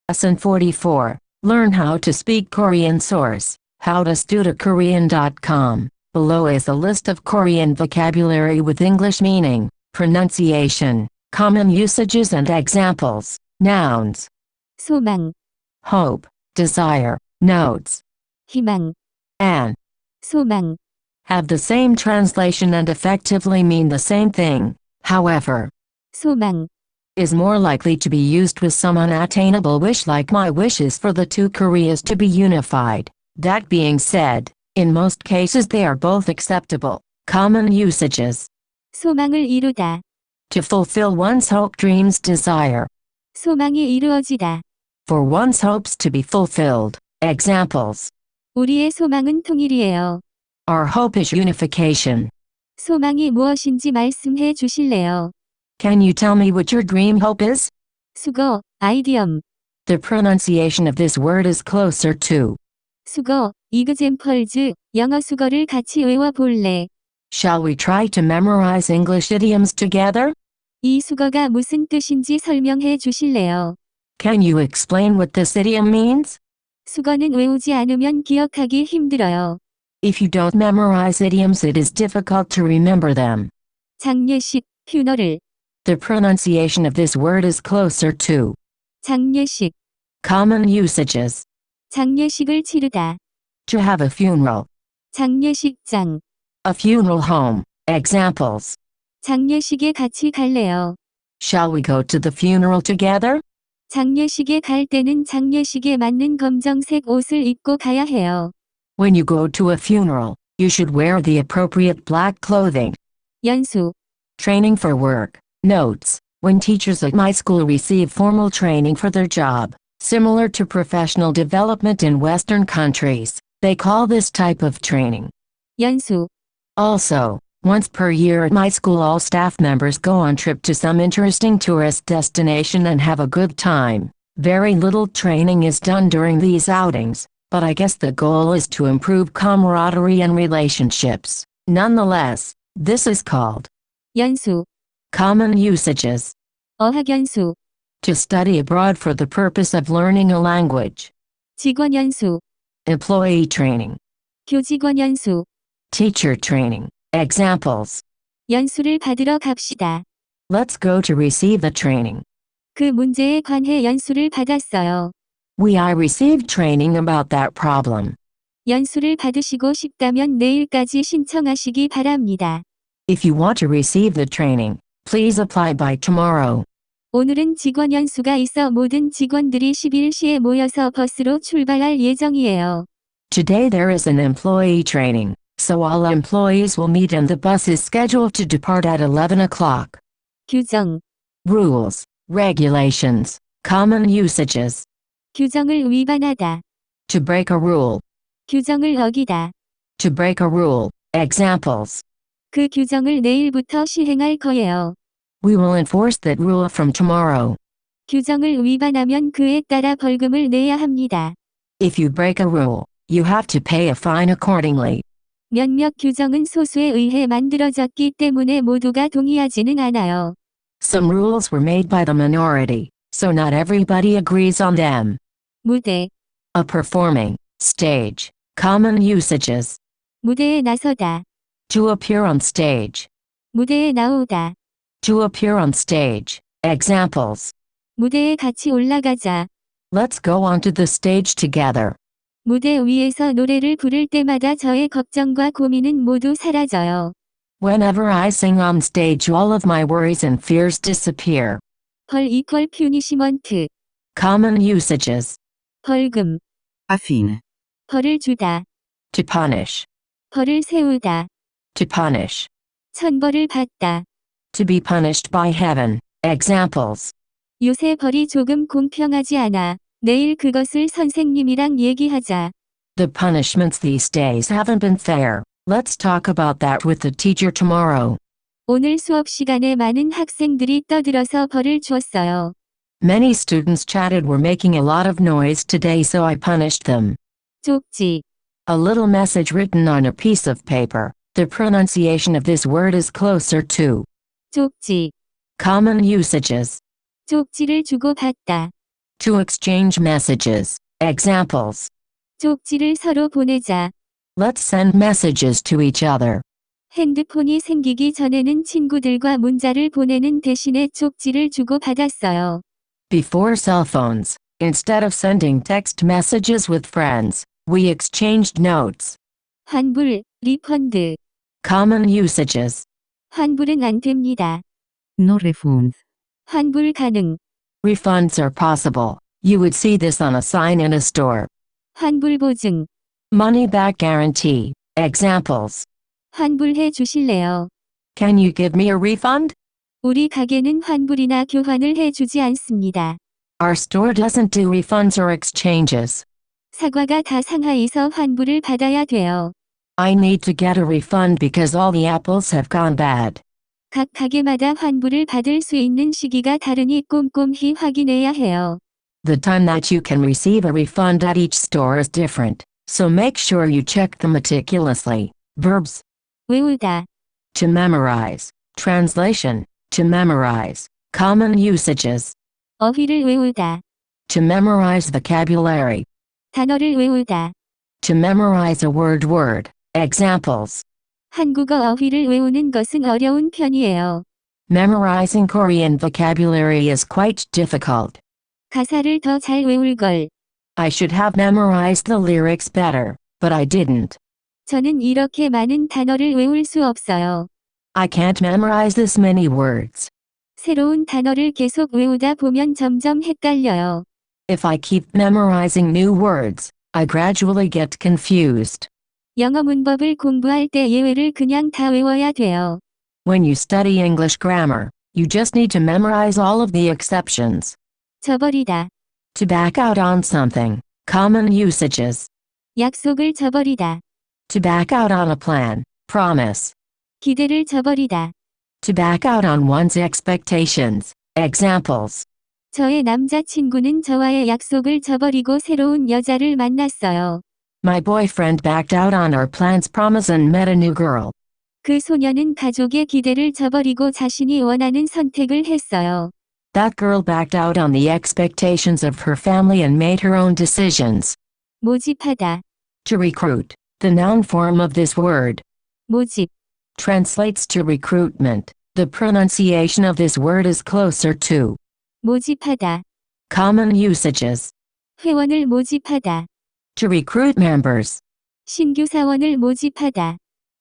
Lesson 44. Learn how to speak Korean. Source: howtostudykorean.com. Below is a list of Korean vocabulary with English meaning, pronunciation, common usages and examples. Nouns: 소망, hope, desire, notes, 희망, and 소망, have the same translation and effectively mean the same thing. However, 소망, is more likely to be used with some unattainable wish, like my wish is for the two Koreas to be unified. That being said, in most cases they are both acceptable. Common usages: 소망을 이루다, to fulfill one's hope, dreams, desire. 소망이 이루어지다. For one's hopes to be fulfilled. Examples: 우리의 소망은 통일이에요. our hope is unification. 소망이 무엇인지 말씀해 주실래요? Can you tell me what your dream hope is? 수거, 아이디엄, The pronunciation of this word is closer to. 수거, 이그젠펄즈, 영어 수거를 같이 외워 볼래? Shall we try to memorize English idioms together? 이 수거가 무슨 뜻인지 설명해 주실래요? Can you explain what this idiom means? 수거는 외우지 않으면 기억하기 힘들어요. If you don't memorize idioms, it is difficult to remember them. 장례식, 퓨너럴, The pronunciation of this word is closer to. 장례식, Common usages: 장례식을 치르다, to have a funeral, 장례식장, a funeral home. Examples: 장례식에 같이 갈래요. shall we go to the funeral together? 장례식에 갈 때는 장례식에 맞는 검정색 옷을 입고 가야 해요. When you go to a funeral, you should wear the appropriate black clothing. 연수, Training for work. Notes: when teachers at my school receive formal training for their job, similar to professional development in Western countries, they call this type of training. 연수, Also, once per year at my school all staff members go on trip to some interesting tourist destination and have a good time. Very little training is done during these outings, but I guess the goal is to improve camaraderie and relationships. Nonetheless, this is called. 연수, Common usages: 어학연수, to study abroad for the purpose of learning a language. 직원연수, Employee training. 교직원연수, Teacher training. Examples: 연수를 받으러 갑시다. let's go to receive the training. 그 문제에 관해 연수를 받았어요. I received training about that problem. 연수를 받으시고 싶다면 내일까지 신청하시기 바랍니다. If you want to receive the training, please apply by tomorrow. 오늘은 직원 연수가 있어 모든 직원들이 11시에 모여서 버스로 출발할 예정이에요. Today there is an employee training, so all employees will meet and the bus is scheduled to depart at 11 o'clock. 규정, Rules, regulations, common usages: 규정을 위반하다, to break a rule, 규정을 어기다. to break a rule. Examples: 그 규정을 내일부터 시행할 거예요. we will enforce that rule from tomorrow. 규정을 위반하면 그에 따라 벌금을 내야 합니다. If you break a rule, you have to pay a fine accordingly. 몇몇 규정은 소수에 의해 만들어졌기 때문에 모두가 동의하지는 않아요. Some rules were made by the minority, so not everybody agrees on them. 무대, A performing stage. Common usages: 무대에 나서다, to appear on stage, 무대에 나오다, to appear on stage. Examples: 무대에 같이 올라가자. let's go onto the stage together. 무대 위에서 노래를 부를 때마다 저의 걱정과 고민은 모두 사라져요. Whenever I sing on stage, all of my worries and fears disappear. 벌 이퀄 퓨니시먼트, Common usages: 벌금, Affine. 벌을 주다, to punish, 벌을 세우다, to punish, 천벌을 받다. to be punished by heaven. Examples: 요새 벌이 조금 공평하지 않아. 내일 그것을 선생님이랑 얘기하자. the punishments these days haven't been fair. Let's talk about that with the teacher tomorrow. 오늘 수업 시간에 많은 학생들이 떠들어서 벌을 주었어요. Many students chatted were making a lot of noise today, so I punished them. 쪽지, A little message written on a piece of paper. The pronunciation of this word is closer to. 쪽지, Common usages: 쪽지를 주고받다. To exchange messages. Examples. 쪽지를 서로 보내자. Let's send messages to each other. 핸드폰이 생기기 전에는 친구들과 문자를 보내는 대신에 쪽지를 주고받았어요. Before cell phones, instead of sending text messages with friends, we exchanged notes. 환불, 리펀드. Common usages. 환불은 안 됩니다. No refunds. 환불 가능. Refunds are possible. You would see this on a sign in a store. 환불 보증. Money back guarantee. Examples. 환불해 주실래요? Can you give me a refund? 우리 가게는 환불이나 교환을 해 주지 않습니다. Our store doesn't do refunds or exchanges. 사과가 다 상하해서 환불을 받아야 돼요. I need to get a refund because all the apples have gone bad. 각 가게마다 환불을 받을 수 있는 시기가 다르니 꼼꼼히 확인해야 해요. The time that you can receive a refund at each store is different, so make sure you check them meticulously. Verbs. 외우다. To memorize. Translation. To memorize. Common usages. 어휘를 외우다. To memorize vocabulary. 단어를 외우다. To memorize a word. Examples. 한국어 어휘를 외우는 것은 어려운 편이에요. Memorizing Korean vocabulary is quite difficult. 가사를 더 잘 외울 걸. I should have memorized the lyrics better, but I didn't. 저는 이렇게 많은 단어를 외울 수 없어요. I can't memorize this many words. 새로운 단어를 계속 외우다 보면 점점 헷갈려요. If I keep memorizing new words, I gradually get confused. 영어 문법을 공부할 때 예외를 그냥 다 외워야 돼요. When you study English grammar, you just need to memorize all of the exceptions. 저버리다. To back out on something. Common usages. 약속을 저버리다. To back out on a plan. Promise. 기대를 저버리다. To back out on one's expectations. Examples. 저의 남자친구는 저와의 약속을 저버리고 새로운 여자를 만났어요. My boyfriend backed out on our plans promise and met a new girl. 그 소녀는 가족의 기대를 저버리고 자신이 원하는 선택을 했어요. That girl backed out on the expectations of her family and made her own decisions. 모집하다. To recruit. The noun form of this word. 모집. Translates to recruitment. The pronunciation of this word is closer to. 모집하다. Common usages. 회원을 모집하다. To recruit members. 신규 사원을 모집하다.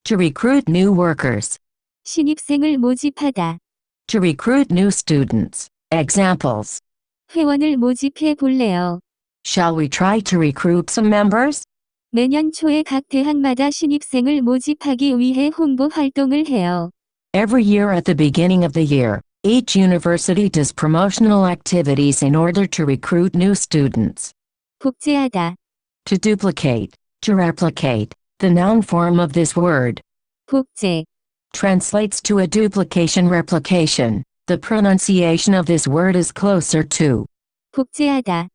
To recruit new workers. 신입생을 모집하다. To recruit new students. Examples. 회원을 모집해 볼래요. Shall we try to recruit some members? 매년 초에 각 대학마다 신입생을 모집하기 위해 홍보 활동을 해요. Every year at the beginning of the year, each university does promotional activities in order to recruit new students. 복제하다. To duplicate. To replicate. The noun form of this word. 복제. Translates to a duplication replication. The pronunciation of this word is closer to. 복제하다.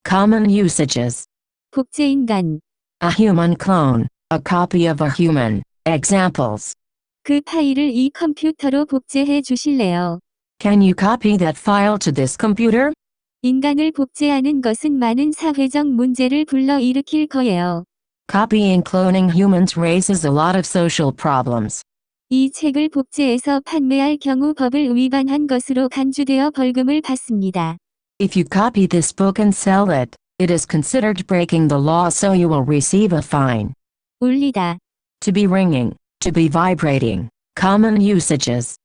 Common usages. 복제인간. A human clone. A copy of a human. Examples. 그 파일을 이 컴퓨터로 복제해 주실래요? Can you copy that file to this computer? 인간을 복제하는 것은 많은 사회적 문제를 불러일으킬 거예요. Copying cloning humans raises a lot of social problems. 이 책을 복제해서 판매할 경우 법을 위반한 것으로 간주되어 벌금을 받습니다. If you copy this book and sell it, it is considered breaking the law, so you will receive a fine. 울리다. To be ringing. To be vibrating. Common usages.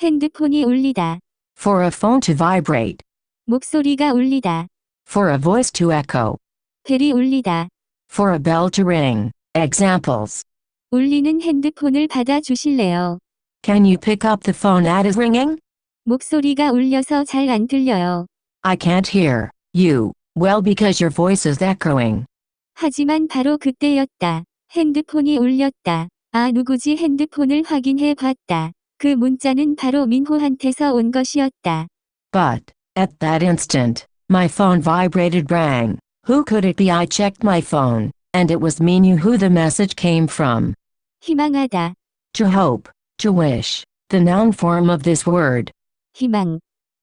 핸드폰이 울리다. For a phone to vibrate. 목소리가 울리다. For a voice to echo. 벨이 울리다. For a bell to ring. Examples. 울리는 핸드폰을 받아 주실래요? Can you pick up the phone that is ringing? 목소리가 울려서 잘 안 들려요. I can't hear you well because your voice is echoing. 하지만 바로 그때였다. 핸드폰이 울렸다. 아, 누구지? 핸드폰을 확인해 봤다. 그 문자는 바로 민호한테서 온 것이었다. But, at that instant, my phone vibrated rang. Who could it be? I checked my phone, and it was Minhu who the message came from. 희망하다. To hope. To wish. The noun form of this word. 희망.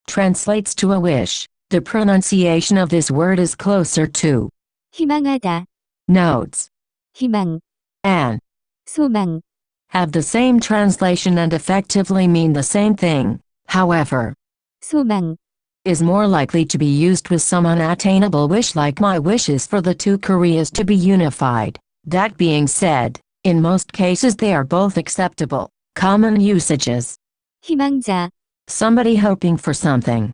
Translates to a wish. The pronunciation of this word is closer to. 희망하다, Notes. 희망, And. 소망. Have the same translation and effectively mean the same thing, however. 소망. Is more likely to be used with some unattainable wish like my wish is for the two Koreas to be unified. That being said, in most cases they are both acceptable, common usages. 희망자, Somebody hoping for something.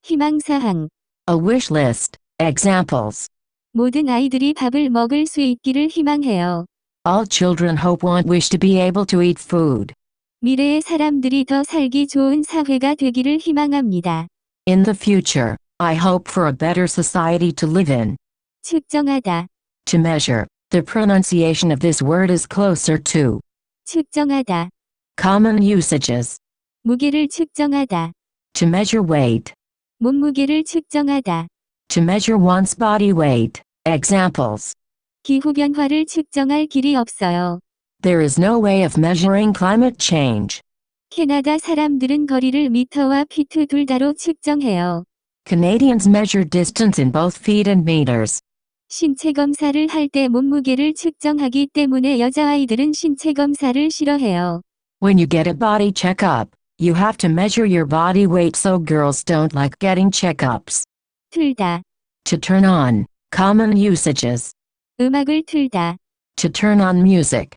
희망사항. A wish list. Examples. 모든 아이들이 밥을 먹을 수 있기를 희망해요. All children hope want wish to be able to eat food. 미래의 사람들이 더 살기 좋은 사회가 되기를 희망합니다. In the future, I hope for a better society to live in. 측정하다, To measure. The pronunciation of this word is closer to. 측정하다. Common usages. 무게를 측정하다. To measure weight. 몸무게를 측정하다. To measure one's body weight. Examples. 기후변화를 측정할 길이 없어요. There is no way of measuring climate change. 캐나다 사람들은 거리를 미터와 피트 둘 다로 측정해요. Canadians measure distance in both feet and meters. 신체 검사를 할 때 몸무게를 측정하기 때문에 여자아이들은 신체 검사를 싫어해요. When you get a body checkup, you have to measure your body weight so girls don't like getting checkups. 틀다, To turn on. Common usages. 음악을 틀다. To turn on music.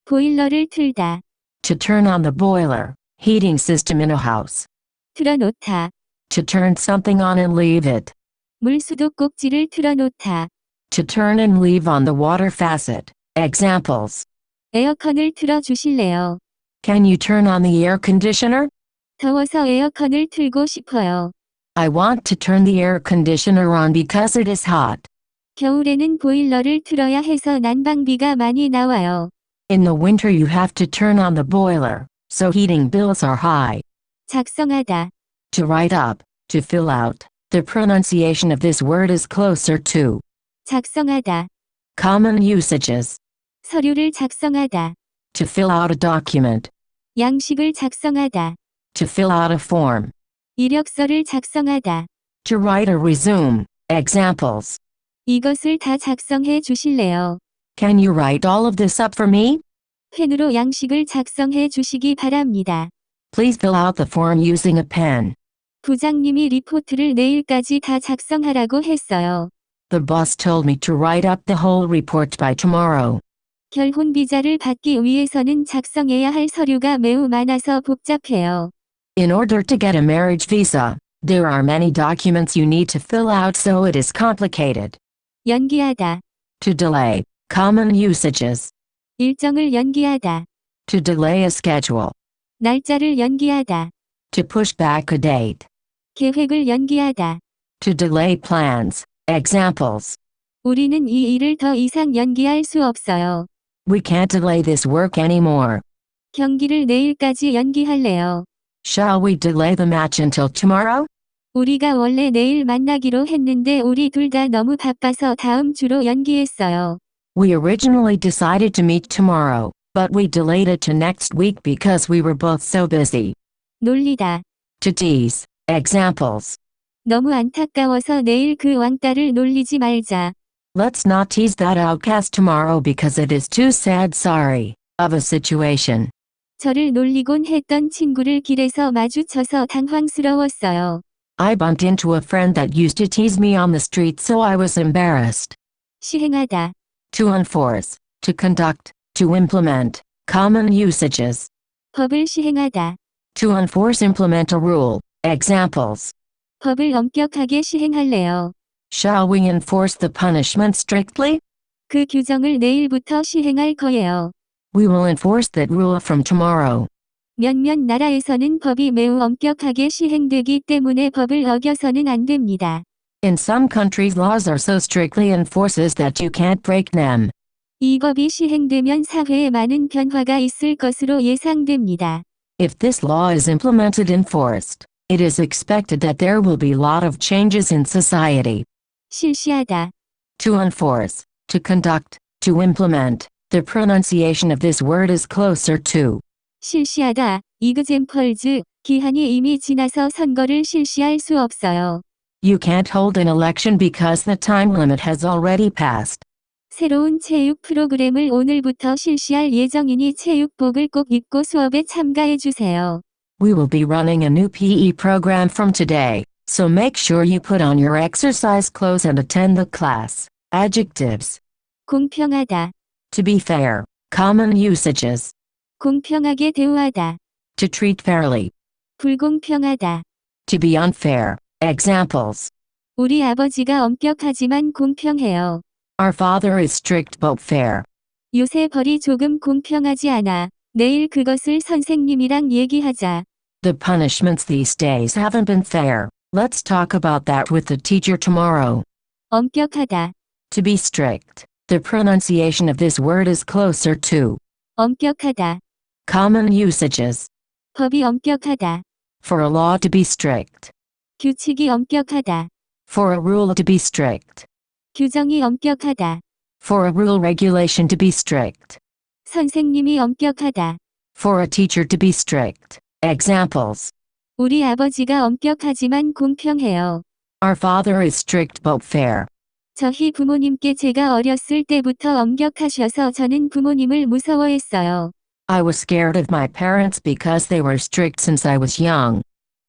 보일러를 틀다. To turn on the boiler, heating system in a house. 틀어놓다. To turn something on and leave it. 물수도 꼭지를 틀어놓다. To turn and leave on the water faucet. Examples. 에어컨을 틀어주실래요? Can you turn on the air conditioner? 더워서 에어컨을 틀고 싶어요. I want to turn the air conditioner on because it is hot. 겨울에는 보일러를 틀어야 해서 난방비가 많이 나와요. In the winter you have to turn on the boiler, so heating bills are high. 작성하다. To write up. To fill out. The pronunciation of this word is closer to. 작성하다. Common usages. 서류를 작성하다. To fill out a document. 양식을 작성하다. To fill out a form. 이력서를 작성하다. To write a resume. Examples. 이것을 다 작성해 주실래요? Can you write all of this up for me? 펜으로 양식을 작성해 주시기 바랍니다. Please fill out the form using a pen. 부장님이 리포트를 내일까지 다 작성하라고 했어요. The boss told me to write up the whole report by tomorrow. 결혼 비자를 받기 위해서는 작성해야 할 서류가 매우 많아서 복잡해요. In order to get a marriage visa, there are many documents you need to fill out so it is complicated. 연기하다. To delay. Common usages. 일정을 연기하다. To delay a schedule. 날짜를 연기하다. To push back a date. 계획을 연기하다. To delay plans. Examples. 우리는 이 일을 더 이상 연기할 수 없어요. We can't delay this work anymore. 경기를 내일까지 연기할래요. Shall we delay the match until tomorrow? 우리가 원래 내일 만나기로 했는데 우리 둘 다 너무 바빠서 다음 주로 연기했어요. We originally decided to meet tomorrow, but we delayed it to next week because we were both so busy. 놀리다. To tease. Examples. 너무 안타까워서 내일 그 왕따를 놀리지 말자. Let's not tease that outcast tomorrow because it is too sad sorry of a situation. 저를 놀리곤 했던 친구를 길에서 마주쳐서 당황스러웠어요. I bumped into a friend that used to tease me on the street so I was embarrassed. 시행하다. To enforce. To conduct. To implement. Common usages. 법을 시행하다. To enforce implement a rule. Examples. 법을 엄격하게 시행할래요. Shall we enforce the punishment strictly? 그 규정을 내일부터 시행할 거예요. We will enforce that rule from tomorrow. 몇몇 나라에서는 법이 매우 엄격하게 시행되기 때문에 법을 어겨서는 안 됩니다. In some countries laws are so strictly enforced that you can't break them. 이 법이 시행되면 사회에 많은 변화가 있을 것으로 예상됩니다. If this law is implemented and enforced, it is expected that there will be a lot of changes in society. 실시하다. To enforce. To conduct. To implement. The pronunciation of this word is closer to. 실시하다. examples. 기한이 이미 지나서 선거를 실시할 수 없어요. You can't hold an election because the time limit has already passed. 새로운 체육 프로그램을 오늘부터 실시할 예정이니 체육복을 꼭 입고 수업에 참가해 주세요. We will be running a new PE program from today, so make sure you put on your exercise clothes and attend the class. Adjectives. 공평하다. To be fair. Common usages. 공평하게 대우하다. To treat fairly. 불공평하다. To be unfair. Examples. 우리 아버지가 엄격하지만 공평해요. Our father is strict but fair. 요새 벌이 조금 공평하지 않아. 내일 그것을 선생님이랑 얘기하자. The punishments these days haven't been fair. Let's talk about that with the teacher tomorrow. 엄격하다. To be strict. The pronunciation of this word is closer to. 엄격하다. Common usages. 법이 엄격하다. For a law to be strict. 규칙이 엄격하다. For a rule to be strict. 규정이 엄격하다. For a rule regulation to be strict. 선생님이 엄격하다. For a teacher to be strict. Examples. 우리 아버지가 엄격하지만 공평해요. Our father is strict but fair. 저희 부모님께 제가 어렸을 때부터 엄격하셔서 저는 부모님을 무서워했어요. I was scared of my parents because they were strict since I was young.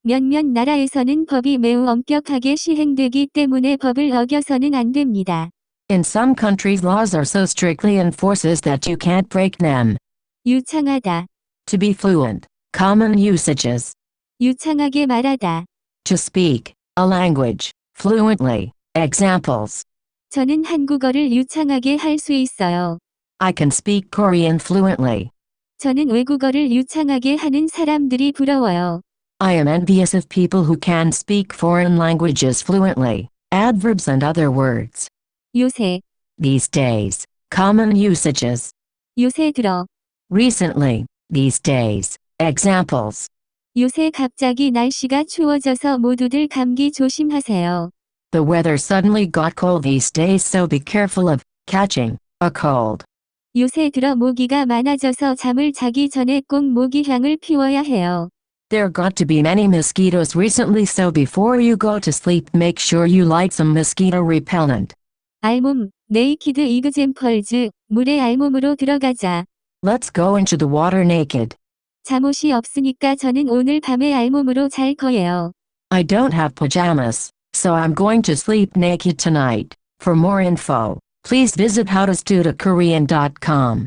몇몇 나라에서는 법이 매우 엄격하게 시행되기 때문에 법을 어겨서는 안 됩니다. In some countries laws are so strictly enforced that you can't break them. 유창하다. To be fluent. Common usages. 유창하게 말하다. To speak a language fluently. Examples. 저는 한국어를 유창하게 할 수 있어요. I can speak Korean fluently. 저는 외국어를 유창하게 하는 사람들이 부러워요. I am envious of people who can speak foreign languages fluently. Adverbs and other words. 요새. These days. Common usages. 요새 들어. Recently. These days. Examples. 요새 갑자기 날씨가 추워져서 모두들 감기 조심하세요. The weather suddenly got cold these days, so be careful of catching a cold. 요새 들어 모기가 많아져서 잠을 자기 전에 꼭 모기향을 피워야 해요. There got to be many mosquitoes recently, so before you go to sleep make sure you light some mosquito repellent. 알몸, 네이키드 이그젠펄즈, 물에 알몸으로 들어가자. Let's go into the water naked. 잠옷이 없으니까 저는 오늘 밤에 알몸으로 잘 거예요. I don't have pajamas, so I'm going to sleep naked tonight. For more info, please visit howtostudykorean.com.